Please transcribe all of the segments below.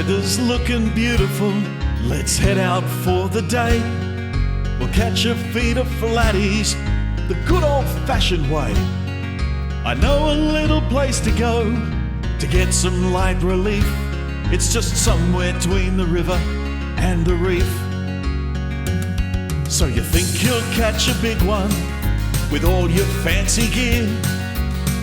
weather's looking beautiful, let's head out for the day. We'll catch a feed of flatties the good old-fashioned way. I know a little place to go to get some light relief. It's just somewhere between the river and the reef. So you think you'll catch a big one with all your fancy gear?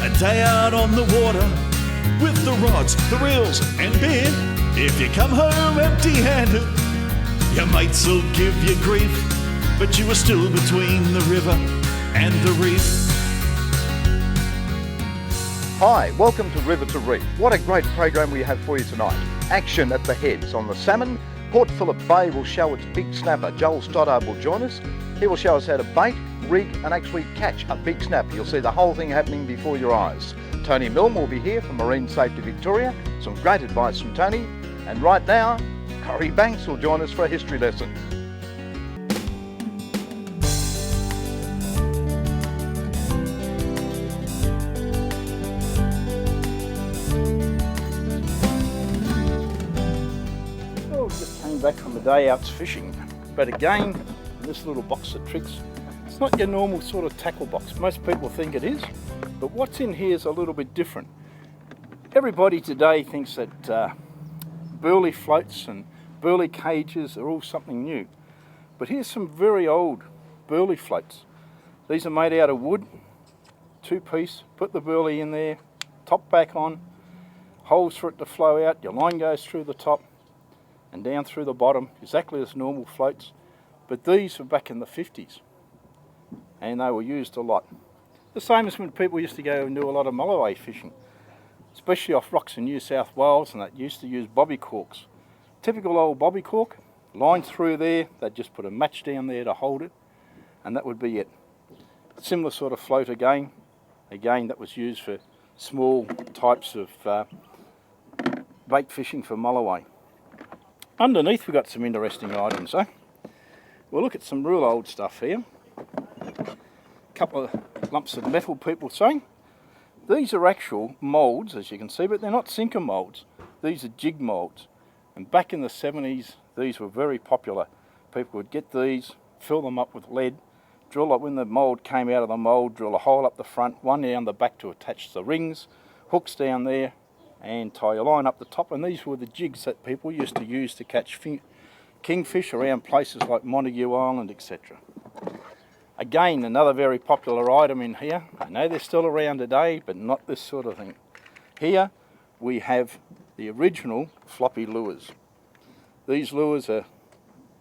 A day out on the water with the rods, the reels and beer. If you come home empty-handed, your mates will give you grief, but you are still between the river and the reef. Hi, welcome to River to Reef. What a great program we have for you tonight. Action at the heads on the salmon. Port Phillip Bay will show its big snapper. Joel Stoddard will join us. He will show us how to bait, rig and actually catch a big snapper. You'll see the whole thing happening before your eyes. Tony Milne will be here from Marine Safety Victoria. Some great advice from Tony. And right now, Corey Banks will join us for a history lesson. Well, just came back from a day out fishing. But again, this little box of tricks, it's not your normal sort of tackle box. Most people think it is, but what's in here is a little bit different. Everybody today thinks that burley floats and burley cages are all something new. But here's some very old burley floats. These are made out of wood, two-piece, put the burley in there, top back on, holes for it to flow out, your line goes through the top and down through the bottom, exactly as normal floats. But these were back in the 50s and they were used a lot. The same as when people used to go and do a lot of mulloway fishing, especially off rocks in New South Wales, and that used to use bobby corks. Typical old bobby cork, line through there, they'd just put a match down there to hold it, and that would be it. Similar sort of float again that was used for small types of bait fishing for mulloway. Underneath we've got some interesting items, eh? We'll look at some real old stuff here. A couple of lumps of metal, people say. These are actual moulds, as you can see, but they're not sinker moulds. These are jig moulds. And back in the 70s, these were very popular. People would get these, fill them up with lead, drill it when the mould came out of the mould, drill a hole up the front, one down the back to attach the rings, hooks down there, and tie a line up the top. And these were the jigs that people used to use to catch kingfish around places like Montague Island, etc. Again, another very popular item in here. I know they're still around today, but not this sort of thing. Here we have the original floppy lures. These lures are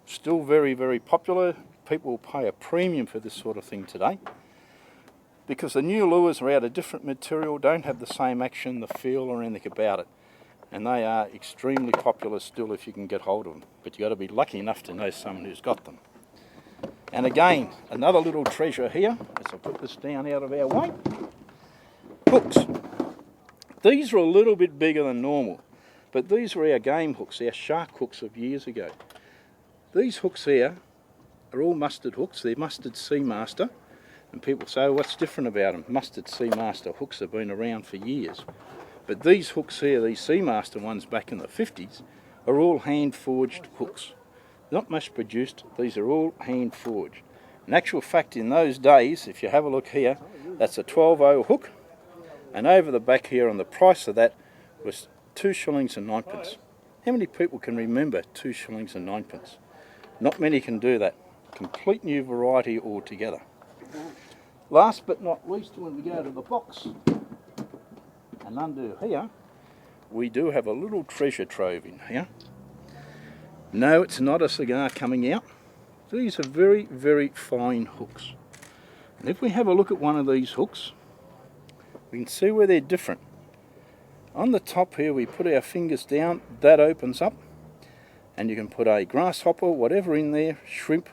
still very, very popular. People will pay a premium for this sort of thing today because the new lures are out of different material, don't have the same action, the feel or anything about it. And they are extremely popular still if you can get hold of them. But you've got to be lucky enough to know someone who's got them. And again, another little treasure here, as I put this down out of our way. Hooks. These are a little bit bigger than normal, but these were our game hooks, our shark hooks of years ago. These hooks here are all mustard hooks. They're mustard Seamaster. And people say, what's different about them? Mustard Seamaster hooks have been around for years. But these hooks here, these Seamaster ones back in the 50s, are all hand-forged hooks. Not mass produced, these are all hand forged. In actual fact, in those days, if you have a look here, that's a 12/0 hook, and over the back here on the price of that was 2 shillings and 9pence. How many people can remember 2 shillings and 9pence? Not many can do that. Complete new variety altogether. Last but not least, when we go to the box, and under here, we do have a little treasure trove in here. No, it's not a cigar coming out. These are very, very fine hooks. And if we have a look at one of these hooks, we can see where they're different. On the top here, we put our fingers down, that opens up, and you can put a grasshopper, whatever in there, shrimp,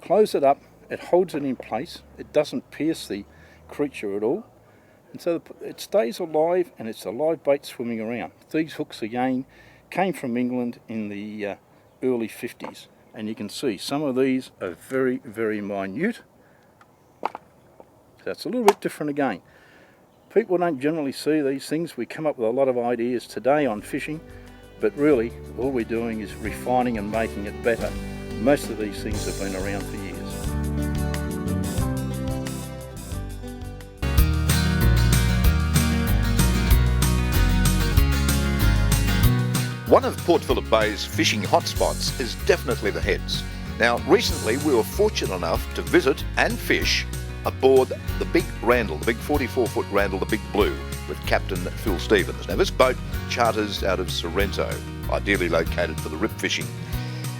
close it up, it holds it in place, it doesn't pierce the creature at all, and so it stays alive and it's a live bait swimming around. These hooks again came from England in the early 50s, and you can see some of these are very, very minute. That's a little bit different again. People don't generally see these things. We come up with a lot of ideas today on fishing, but really all we're doing is refining and making it better. Most of these things have been around for years. One of Port Phillip Bay's fishing hotspots is definitely the Heads. Now, recently we were fortunate enough to visit and fish aboard the big Randall, the big 44-foot Randall, the Big Blue, with Captain Phil Stevens. Now, this boat charters out of Sorrento, ideally located for the rip fishing.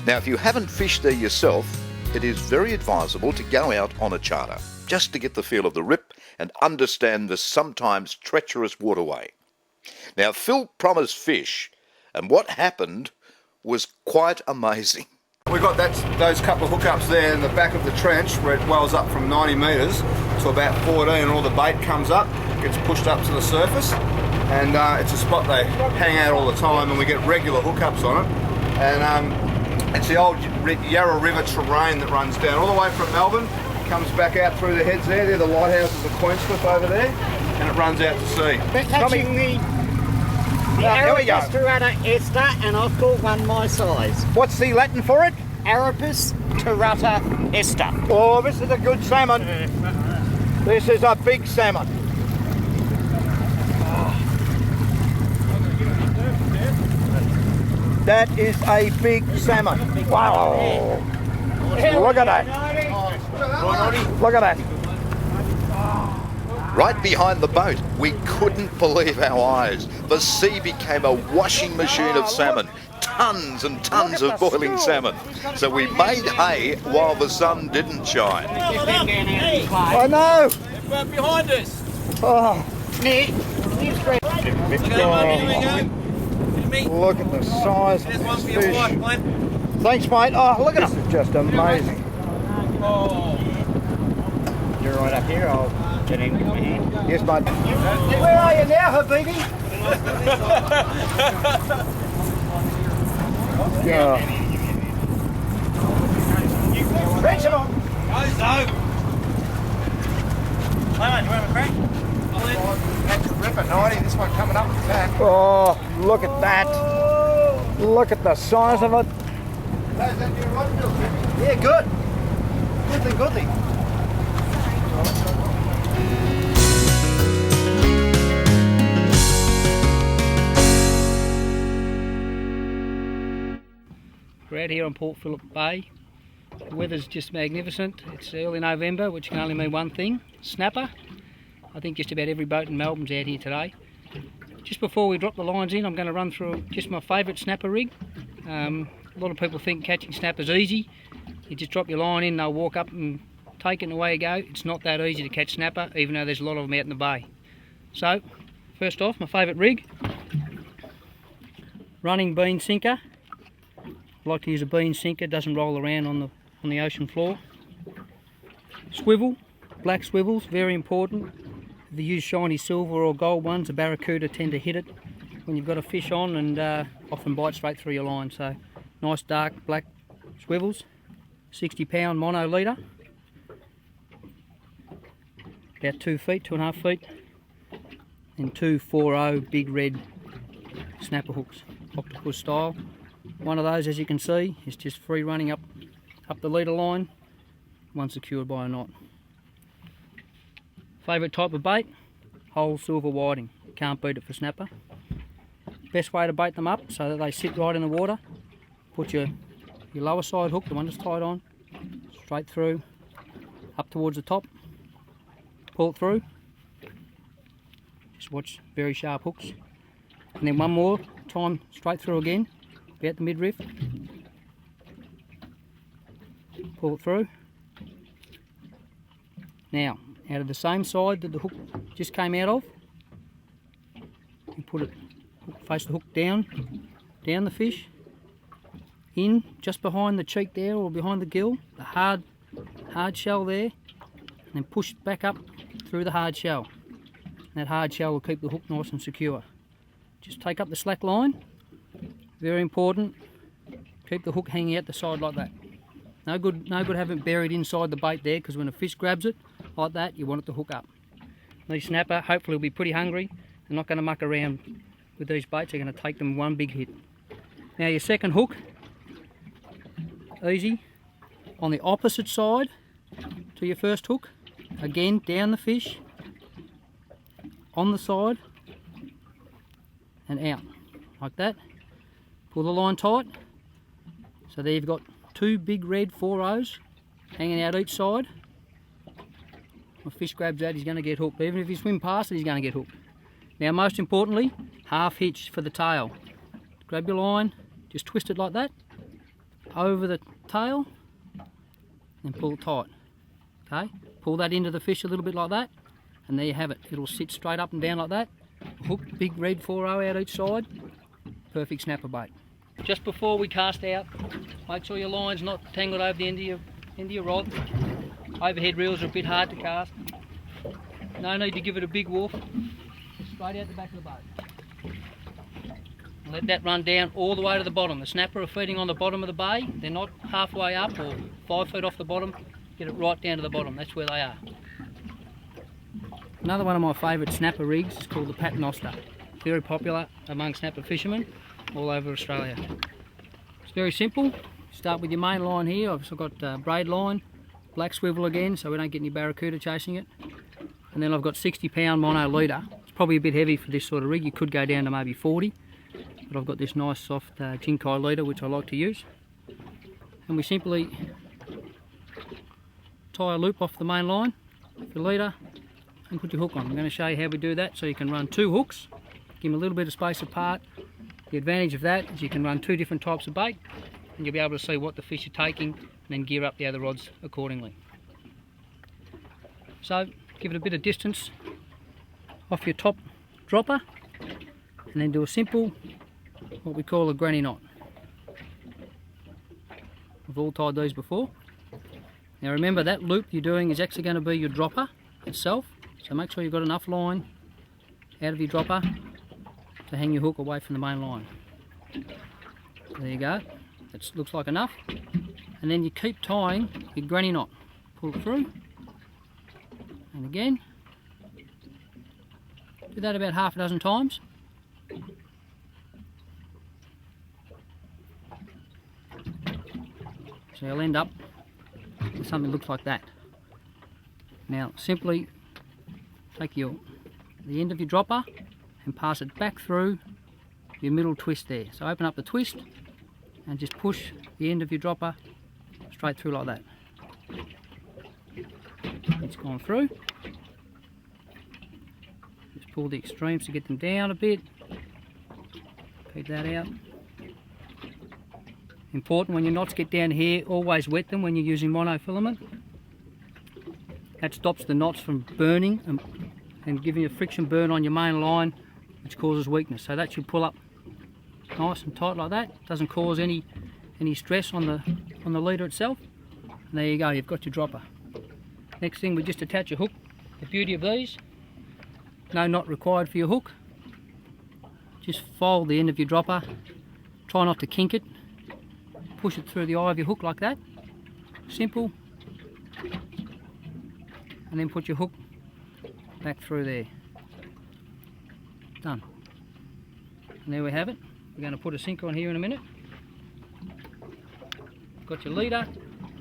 Now, if you haven't fished there yourself, it is very advisable to go out on a charter, just to get the feel of the rip and understand the sometimes treacherous waterway. Now, Phil promised fish, and what happened was quite amazing. We've got those couple of hookups there in the back of the trench where it wells up from 90 metres to about 14 and all the bait comes up, gets pushed up to the surface, and it's a spot they hang out all the time, and we get regular hookups on it. And it's the old Yarra River terrain that runs down all the way from Melbourne, comes back out through the Heads there, they're the lighthouses of Queenscliff over there, and it runs out to sea. We're catching the Arapus Turrata Ester, and I've caught one my size. What's the Latin for it? Arapus Turrata Ester. Oh, this is a good salmon. This is a big salmon. That is a big salmon. Wow. Look at that. Look at that. Right behind the boat, we couldn't believe our eyes. The sea became a washing machine of salmon. Tons and tons of boiling salmon. So we made hay while the sun didn't shine. I know. Right behind us. Oh, Look look at the size There's of one this for your fish. wife, mate. Thanks, mate. Oh, look at this. Is just amazing. Oh. You're right up here, I'll get in with my hand. Yes, mate. Where are you now, Habibi? Yeah. Reach him on. Mate, you want a crack? That's a ripper 90, this one coming up with that. Oh, look at that. Look at the size of it. Is that your rod bill, Jimmy? Yeah, good. Good thing, good thing. We're out here on Port Phillip Bay. The weather's just magnificent. It's early November, which can only mean one thing, snapper. I think just about every boat in Melbourne's out here today. Just before we drop the lines in, I'm going to run through just my favourite snapper rig. A lot of people think catching snapper's easy. You just drop your line in, they'll walk up and take it and away you go. It's not that easy to catch snapper, even though there's a lot of them out in the bay. So, first off, my favourite rig. Running bean sinker. I like to use a bean sinker, doesn't roll around on the ocean floor. Swivel, black swivels, very important. If you use shiny silver or gold ones, the barracuda tend to hit it when you've got a fish on and often bite straight through your line. So nice dark black swivels, 60-pound mono leader, about 2 feet, 2.5 feet, and two 4.0 big red snapper hooks, octopus style. One of those, as you can see, is just free running up the leader line, one secured by a knot. Favourite type of bait, whole silver whiting. Can't beat it for snapper. Best way to bait them up so that they sit right in the water. Put your lower side hook, the one that's tied on, straight through, up towards the top. Pull it through. Just watch very sharp hooks. And then one more time straight through again, about the midriff. Pull it through. Now, out of the same side that the hook just came out of, you put it, face the hook down the fish, in just behind the cheek there or behind the gill, the hard shell there, and then push it back up through the hard shell. And that hard shell will keep the hook nice and secure. Just take up the slack line, very important, keep the hook hanging out the side like that. No good having it buried inside the bait there, because when a fish grabs it like that, you want it to hook up. These snapper hopefully will be pretty hungry. They're not going to muck around with these baits, they're going to take them one big hit. Now your second hook, easy, on the opposite side to your first hook. Again, down the fish, on the side, and out, like that. Pull the line tight. So there you've got two big red 4-0s hanging out each side. When a fish grabs that, he's going to get hooked. Even if you swim past it, he's going to get hooked. Now, most importantly, half hitch for the tail. Grab your line, just twist it like that, over the tail, and pull it tight. Okay, pull that into the fish a little bit like that, and there you have it. It'll sit straight up and down like that. Hook, big red 4-0 out each side. Perfect snapper bait. Just before we cast out, make sure your line's not tangled over the end of your rod. Overhead reels are a bit hard to cast. No need to give it a big woof. Straight out the back of the boat. Let that run down all the way to the bottom. The snapper are feeding on the bottom of the bay. They're not halfway up or 5 feet off the bottom. Get it right down to the bottom. That's where they are. Another one of my favourite snapper rigs is called the Paternoster. Very popular among snapper fishermen all over Australia. It's very simple. Start with your main line here. I've also got braid line, black swivel again, so we don't get any barracuda chasing it. And then I've got 60-pound mono leader. It's probably a bit heavy for this sort of rig. You could go down to maybe 40, but I've got this nice soft Jinkai leader which I like to use. And we simply tie a loop off the main line, your leader, and put your hook on. I'm going to show you how we do that so you can run 2 hooks, give them a little bit of space apart. The advantage of that is you can run 2 different types of bait, and you'll be able to see what the fish are taking and then gear up the other rods accordingly. So give it a bit of distance off your top dropper, and then do a simple, what we call a granny knot. We've all tied these before. Now remember, that loop you're doing is actually going to be your dropper itself, so make sure you've got enough line out of your dropper to hang your hook away from the main line. There you go, that looks like enough. And then you keep tying your granny knot. Pull it through, and again. Do that about half a dozen times. So you'll end up with something that looks like that. Now simply take the end of your dropper and pass it back through your middle twist there. So open up the twist and just push the end of your dropper straight through like that. It's gone through. Just pull the extremes to get them down a bit. Keep that out. Important, when your knots get down here, always wet them when you're using monofilament. That stops the knots from burning and giving you a friction burn on your main line, which causes weakness. So that should pull up nice and tight like that. Doesn't cause any stress on the leader itself. And there you go, you've got your dropper. Next thing, we just attach a hook. The beauty of these, no knot required for your hook. Just fold the end of your dropper. Try not to kink it. Push it through the eye of your hook like that. Simple. And then put your hook back through there. Done. And there we have it. We're going to put a sinker on here in a minute. Got your leader,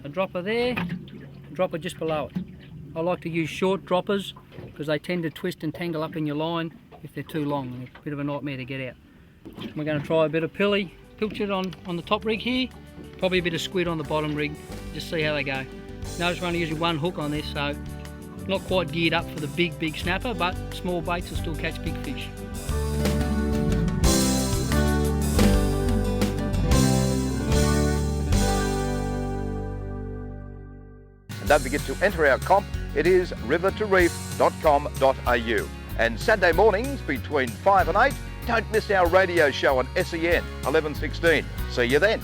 a dropper there, a dropper just below it. I like to use short droppers because they tend to twist and tangle up in your line if they're too long. They're a bit of a nightmare to get out. We're going to try a bit of pilchard on the top rig here, probably a bit of squid on the bottom rig, just see how they go. Notice we're only using 1 hook on this, so not quite geared up for the big snapper, but small baits will still catch big fish. And don't forget to enter our comp. It is rivertoreef.com.au. And Saturday mornings between 5 and 8, don't miss our radio show on SEN 1116. See you then.